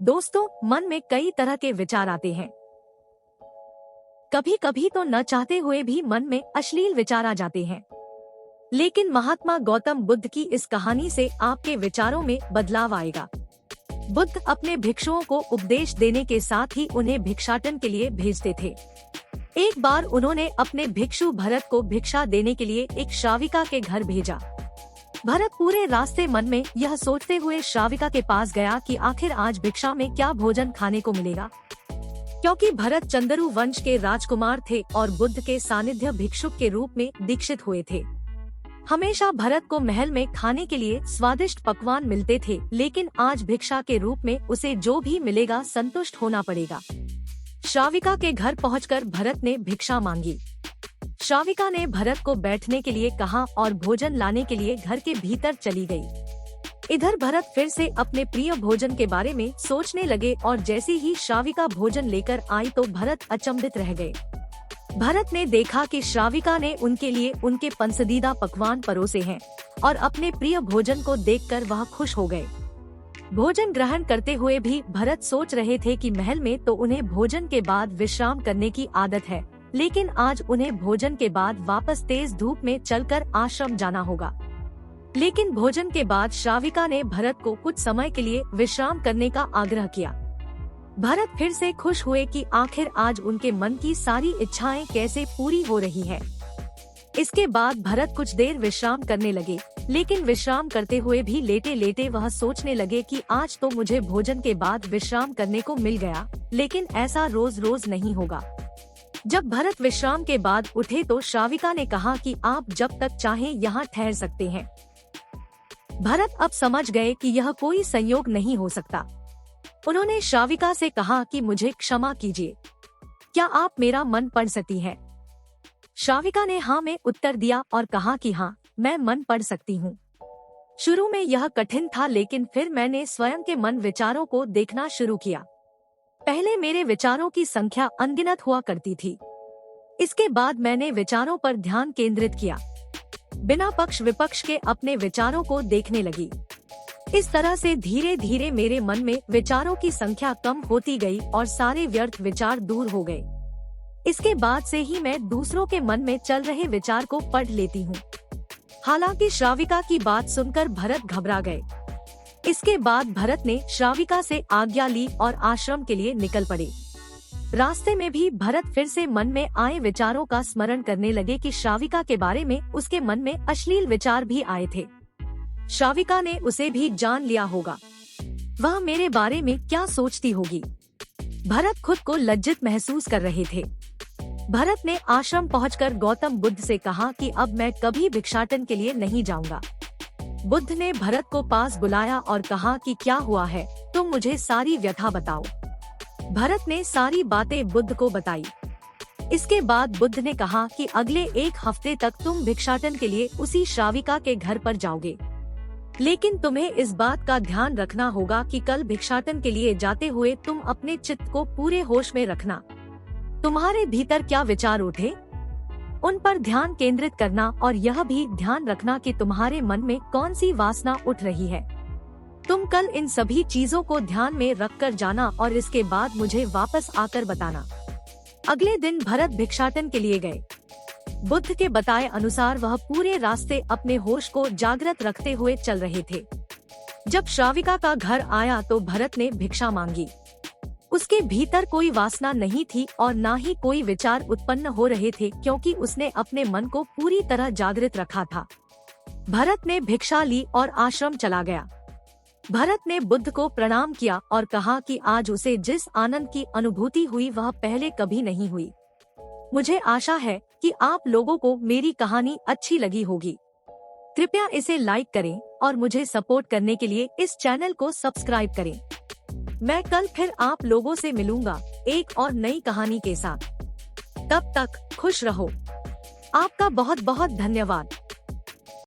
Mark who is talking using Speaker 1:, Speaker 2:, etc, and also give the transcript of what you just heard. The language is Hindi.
Speaker 1: दोस्तों, मन में कई तरह के विचार आते हैं। कभी कभी तो न चाहते हुए भी मन में अश्लील विचार आ जाते हैं। लेकिन महात्मा गौतम बुद्ध की इस कहानी से आपके विचारों में बदलाव आएगा। बुद्ध अपने भिक्षुओं को उपदेश देने के साथ ही उन्हें भिक्षाटन के लिए भेजते थे। एक बार उन्होंने अपने भिक्षु भरत को भिक्षा देने के लिए एक श्राविका के घर भेजा। भरत पूरे रास्ते मन में यह सोचते हुए श्राविका के पास गया कि आखिर आज भिक्षा में क्या भोजन खाने को मिलेगा। क्योंकि भरत चंद्रू वंश के राजकुमार थे और बुद्ध के सानिध्य भिक्षुक के रूप में दीक्षित हुए थे। हमेशा भरत को महल में खाने के लिए स्वादिष्ट पकवान मिलते थे, लेकिन आज भिक्षा के रूप में उसे जो भी मिलेगा संतुष्ट होना पड़ेगा। श्राविका के घर पहुंचकर भरत ने भिक्षा मांगी। श्राविका ने भरत को बैठने के लिए कहा और भोजन लाने के लिए घर के भीतर चली गई। इधर भरत फिर से अपने प्रिय भोजन के बारे में सोचने लगे और जैसे ही श्राविका भोजन लेकर आई तो भरत अचंभित रह गए। भरत ने देखा कि श्राविका ने उनके लिए उनके पसंदीदा पकवान परोसे हैं और अपने प्रिय भोजन को देखकर वह खुश हो गए। भोजन ग्रहण करते हुए भी भरत सोच रहे थे कि महल में तो उन्हें भोजन के बाद विश्राम करने की आदत है, लेकिन आज उन्हें भोजन के बाद वापस तेज धूप में चलकर आश्रम जाना होगा। लेकिन भोजन के बाद श्राविका ने भरत को कुछ समय के लिए विश्राम करने का आग्रह किया। भरत फिर से खुश हुए कि आखिर आज उनके मन की सारी इच्छाएं कैसे पूरी हो रही है। इसके बाद भरत कुछ देर विश्राम करने लगे, लेकिन विश्राम करते हुए भी लेटे लेटे वह सोचने लगे कि आज तो मुझे भोजन के बाद विश्राम करने को मिल गया, लेकिन ऐसा रोज रोज नहीं होगा। जब भरत विश्राम के बाद उठे तो श्राविका ने कहा कि आप जब तक चाहें यहाँ ठहर सकते हैं। भरत अब समझ गए कि यह कोई संयोग नहीं हो सकता। उन्होंने श्राविका से कहा कि मुझे क्षमा कीजिए, क्या आप मेरा मन पढ़ सकती हैं? श्राविका ने हाँ में उत्तर दिया और कहा कि हाँ, मैं मन पढ़ सकती हूँ। शुरू में यह कठिन था, लेकिन फिर मैंने स्वयं के मन विचारों को देखना शुरू किया। पहले मेरे विचारों की संख्या अनगिनत हुआ करती थी। इसके बाद मैंने विचारों पर ध्यान केंद्रित किया, बिना पक्ष विपक्ष के अपने विचारों को देखने लगी। इस तरह से धीरे धीरे मेरे मन में विचारों की संख्या कम होती गई और सारे व्यर्थ विचार दूर हो गए। इसके बाद से ही मैं दूसरों के मन में चल रहे विचार को पढ़ लेती हूँ। हालांकि श्राविका की बात सुनकर भरत घबरा गए। इसके बाद भरत ने श्राविका से आज्ञा ली और आश्रम के लिए निकल पड़े। रास्ते में भी भरत फिर से मन में आए विचारों का स्मरण करने लगे कि श्राविका के बारे में उसके मन में अश्लील विचार भी आए थे। श्राविका ने उसे भी जान लिया होगा, वह मेरे बारे में क्या सोचती होगी। भरत खुद को लज्जित महसूस कर रहे थे। भरत ने आश्रम पहुंचकर गौतम बुद्ध से कहा कि अब मैं कभी भिक्षाटन के लिए नहीं जाऊंगा। बुद्ध ने भरत को पास बुलाया और कहा कि क्या हुआ है, तुम मुझे सारी व्यथा बताओ। भरत ने सारी बातें बुद्ध को बताई। इसके बाद बुद्ध ने कहा कि अगले एक हफ्ते तक तुम भिक्षाटन के लिए उसी श्राविका के घर पर जाओगे, लेकिन तुम्हें इस बात का ध्यान रखना होगा कि कल भिक्षाटन के लिए जाते हुए तुम अपने चित्त को पूरे होश में रखना। तुम्हारे भीतर क्या विचार उठे, उन पर ध्यान केंद्रित करना और यह भी ध्यान रखना कि तुम्हारे मन में कौन सी वासना उठ रही है। तुम कल इन सभी चीजों को ध्यान में रखकर जाना और इसके बाद मुझे वापस आकर बताना। अगले दिन भरत भिक्षाटन के लिए गए। बुद्ध के बताए अनुसार वह पूरे रास्ते अपने होश को जागृत रखते हुए चल रहे थे। जब श्राविका का घर आया तो भरत ने भिक्षा मांगी। उसके भीतर कोई वासना नहीं थी और न ही कोई विचार उत्पन्न हो रहे थे, क्योंकि उसने अपने मन को पूरी तरह जागृत रखा था। भरत ने भिक्षा ली और आश्रम चला गया। भरत ने बुद्ध को प्रणाम किया और कहा कि आज उसे जिस आनंद की अनुभूति हुई वह पहले कभी नहीं हुई। मुझे आशा है कि आप लोगों को मेरी कहानी अच्छी लगी होगी। कृपया इसे लाइक करें और मुझे सपोर्ट करने के लिए इस चैनल को सब्सक्राइब करें। मैं कल फिर आप लोगों से मिलूंगा एक और नई कहानी के साथ। तब तक खुश रहो। आपका बहुत बहुत धन्यवाद।